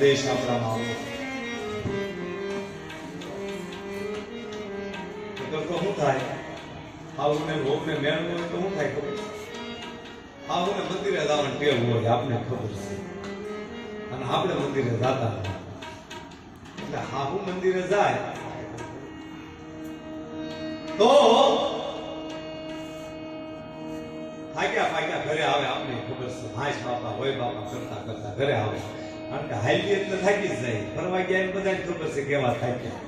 દેશ આપણામાં આવ્યો તો શું થાય? આવું ને ભોગ ને મેળવું હોય તો શું થાય ખબર? આવું ને મંદિરે જવાનું ટેવ હોય આપને ખબર છે, અને આપણે મંદિરે જતા હોય એટલે હાહુ મંદિરે જાય તો થાક્યા ઘરે આવે. આપને ખબર છે હાશ બાપા હોય બાપા કરતા કરતા ઘરે આવે, કારણ કે હાઈલી એટલે થાકી જ જાય. ફરવા ગયા બધાને ખબર છે કેવા થાક્યા.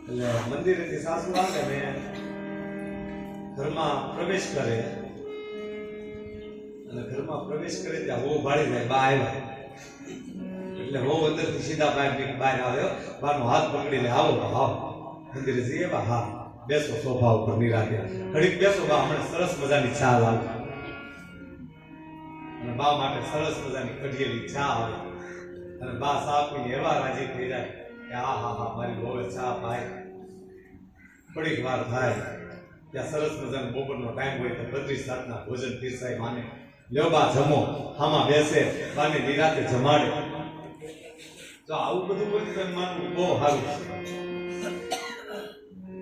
એટલે મંદિરેથી સાસુ આવે ને ઘરમાં પ્રવેશ કરે, અને ઘરમાં પ્રવેશ કરે ત્યાં વહુ ભાળી જાય. બા આવ્યા એટલે વહુ અંદરથી સીધા બહાર આવ્યો, બારનો હાથ પકડીને આવો આવો મંદિરે જઈએ બા. હા બેસો સોફા ઉપર નિરાતે ઘડીક બેસો બા, હમણાં સરસ મજાની ચા લાવો. અને બા માટે સરસ મજાની કઢિયેલી ચા આવે, અને બા ચા પીને એવા રાજી થઈ જાય કે આ હા હા મારી બહુ ચા પાય. થોડીક વાર થાય ત્યાં સરસ મજાનો બપોરનો ટાઈમ હોય તો 32 જાતના ભોજન પીરસાય. માને લ્યો બા જમો, આમાં બેસે બાને નિરાતે જમાડે. તો આવું બધું કોઈ તમે માનવું બહુ સારું છે,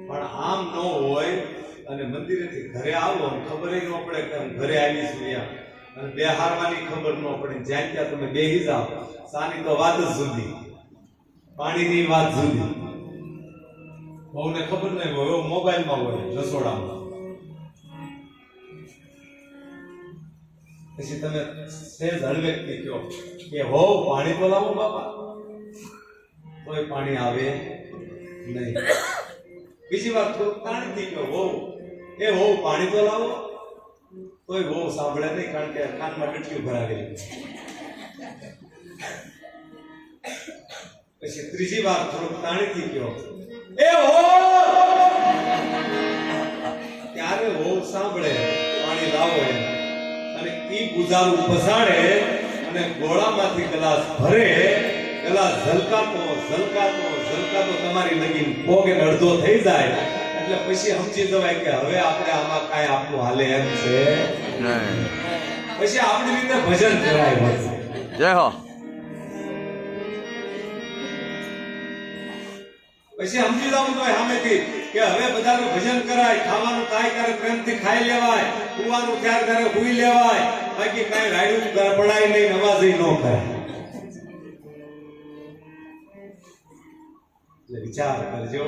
પણ આમ ન હોય અને મંદિરેથી ઘરે આવો ખબર ન પડે કે ઘરે આવી છું અને બેહારવાની ખબર ન પડે. જ્યાં ત્યાં તમે બેહી જાઓ, સાની તો વાત જ જુદી, પાણીની વાત જુદી. બહુને ખબર નહીં હોય મોબાઈલમાં હોય રસોડામાં. પછી તમે સેજ હળવેકથી કહો કે હો પાણી તો લાવો બાપા, કોઈ પાણી આવે નહીં. બીજી વાત તાણીથી કહો હો એ હો પાણી તો લાવો, કોઈ બહુ સાંભળે નહીં, કારણ કે કાનમાં ડટક્યું ભરાવેલી. પછી ત્રીજી વાર થોડુંક તાણીથી કહો એ હો, ત્યારે હો સાંભળે પાણી લાવો એમ, અને ઈ બુઝારું પસાડે અને ગોળામાંથી ગ્લાસ ભરે. ગ્લાસ ઝલકાતો તમારી લગીન પોગે અડધો થઈ જાય એટલે પછી સમજી જવાય કે હવે આપણે આમાં કાંઈ આપણું હાલે એમ છે નહીં. પછી આપણી રીતે ભજન કરાય હોય. જય હો. પછી સમજી જવું જોઈએ સામેથી કે હવે બધાનું ભજન કરાય, ખાવાનું કાંઈ કરે પ્રેમથી ખાઈ લેવાય, સુવાનું ત્યાર કરે સુઈ લેવાય, બાકી કાંઈ રાયડું પડાય નહીં, નમાઝ ન કરાય. વિચાર કરજો.